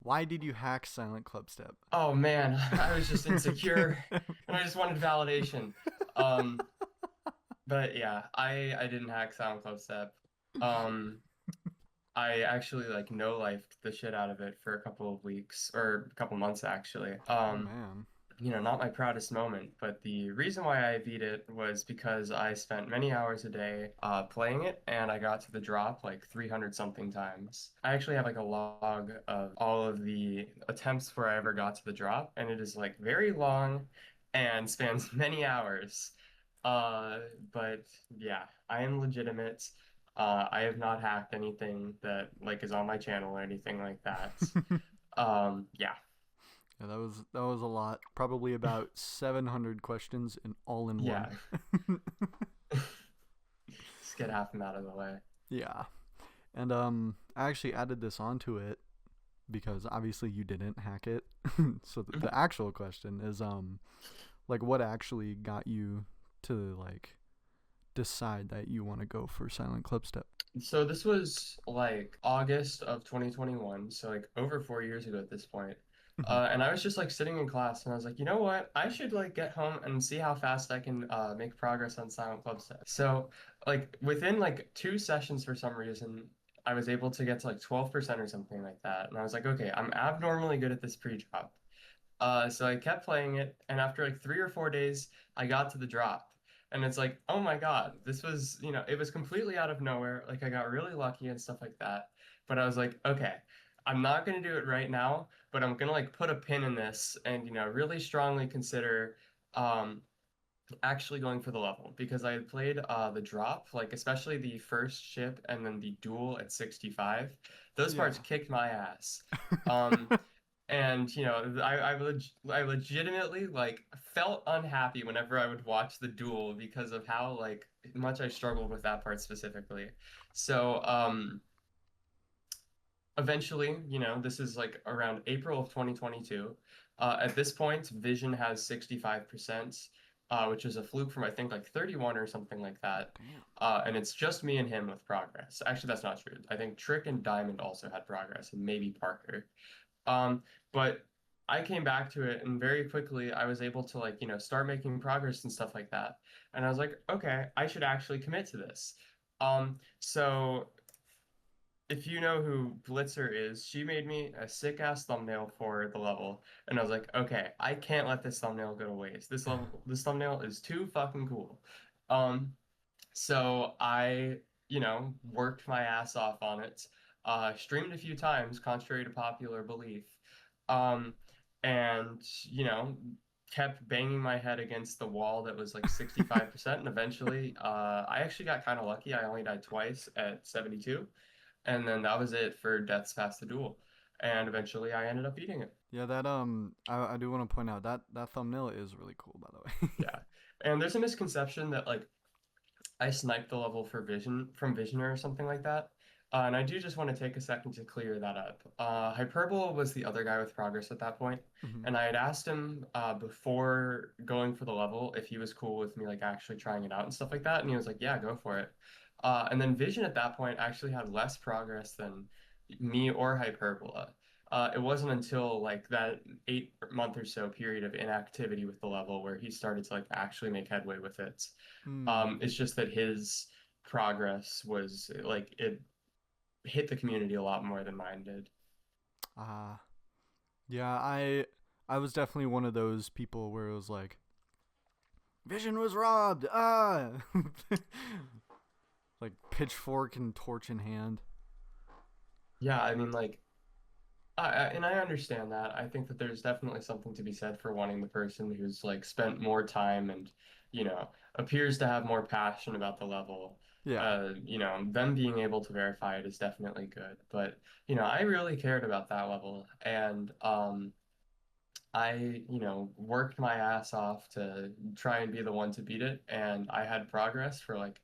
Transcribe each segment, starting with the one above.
Why did you hack Silent Clubstep? Oh man, I was just insecure and I just wanted validation. Um, but yeah, I didn't hack SoundCloud. Um, I actually like no lifed the shit out of it for a couple of weeks or a couple months actually. Oh man. Not my proudest moment, but the reason why I beat it was because I spent many hours a day playing it and I got to the drop like 300 something times. I actually have like a log of all of the attempts where I ever got to the drop, and it is like very long and spans many hours. But yeah, I am legitimate. I have not hacked anything that like is on my channel or anything like that. Yeah. Yeah, that was a lot. Probably about 700 questions in all in one. Yeah. Just get half them out of the way. Yeah. And I actually added this onto it because obviously you didn't hack it. So the actual question is like what actually got you to like decide that you want to go for Silent Clubstep? So this was like August of 2021, so like over 4 years ago at this point. Mhm. And I was just like sitting in class and I was like, you know what? I should like get home and see how fast I can make progress on Silent Club stuff. So like within like 2 sessions for some reason, I was able to get to like 12% or something like that. And I was like, okay, I'm abnormally good at this pre-drop. So I kept playing it, and after like 3 or 4 days, I got to the drop. And it's like, oh my God, this was, it was completely out of nowhere. Like I got really lucky and stuff like that. But I was like, okay, I'm not gonna do it right now, but I'm gonna like put a pin in this and, really strongly consider um actually going for the level because I had played the drop, like especially the first ship and then the duel at 65. Those parts Yeah. kicked my ass. Um and I legitimately like felt unhappy whenever I would watch the duel because of how like much I struggled with that part specifically. So eventually, this is like around April of 2022. At this point, Vision has 65%, which is a fluke from I think like 31 or something like that. Damn. And it's just me and him with progress. Actually, that's not true. I think Trick and Diamond also had progress, and maybe Parker. But I came back to it and very quickly I was able to like, start making progress and stuff like that. And I was like, okay, I should actually commit to this. So if you know who Blitzer is, she made me a sick ass thumbnail for the level. And I was like, okay, I can't let this thumbnail go to waste. This thumbnail is too fucking cool. Um, so I, worked my ass off on it, streamed a few times, contrary to popular belief, um, and, kept banging my head against the wall that was like 65%. And eventually, I actually got kind of lucky. I only died twice at 72. And then that was it for Deaths Past the Duel. And eventually I ended up beating it. Yeah, that I do want to point out that that thumbnail is really cool by the way. Yeah. And there's a misconception that like I sniped the level for Vision from Visioner or something like that. And I do just want to take a second to clear that up. Hyperbola was the other guy with progress at that point, Mhm. and I had asked him before going for the level if he was cool with me like actually trying it out and stuff like that, and he was like, "Yeah, go for it." And then Vision at that point actually had less progress than me or Hyperbola. It wasn't until like that 8 month or so period of inactivity with the level where he started to like actually make headway with it. Hmm. It's just that his progress was like it hit the community a lot more than mine did. Ah. Yeah, I was definitely one of those people where it was like Vision was robbed. Ah. Like pitchfork and torch in hand. Yeah, I mean, like, and I understand that. I think that there's definitely something to be said for wanting the person who's like spent more time and, appears to have more passion about the level. Yeah. Them being able to verify it is definitely good. But, I really cared about that level. And I, worked my ass off to try and be the one to beat it, and I had progress for like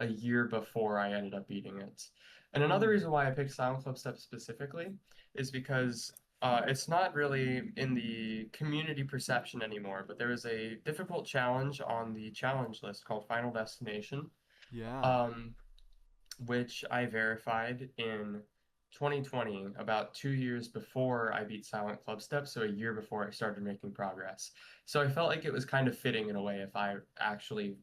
a year before I ended up beating it. And another Hmm. reason why I picked Sound Club Step specifically is because it's not really in the community perception anymore, but there was a difficult challenge on the challenge list called Final Destination, Yeah. um, which I verified in 2020, about 2 years before I beat Silent Clubstep, so a year before I started making progress. So I felt like it was kind of fitting in a way if I actually,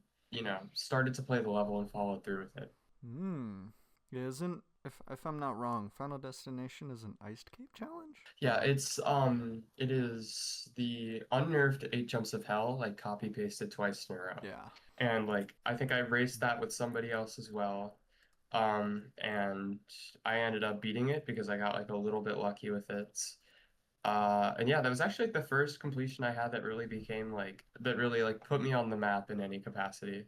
started to play the level and followed through with it. Hmm. Yeah, isn't if I'm not wrong, Final Destination is an iced cape challenge? Yeah, it is the unnerved 8 jumps of hell, like copy pasted twice in a row. Yeah. And like I think I raced that with somebody else as well. And I ended up beating it because I got like a little bit lucky with it. And yeah, that was actually like the first completion I had that really became like that really like put me on the map in any capacity.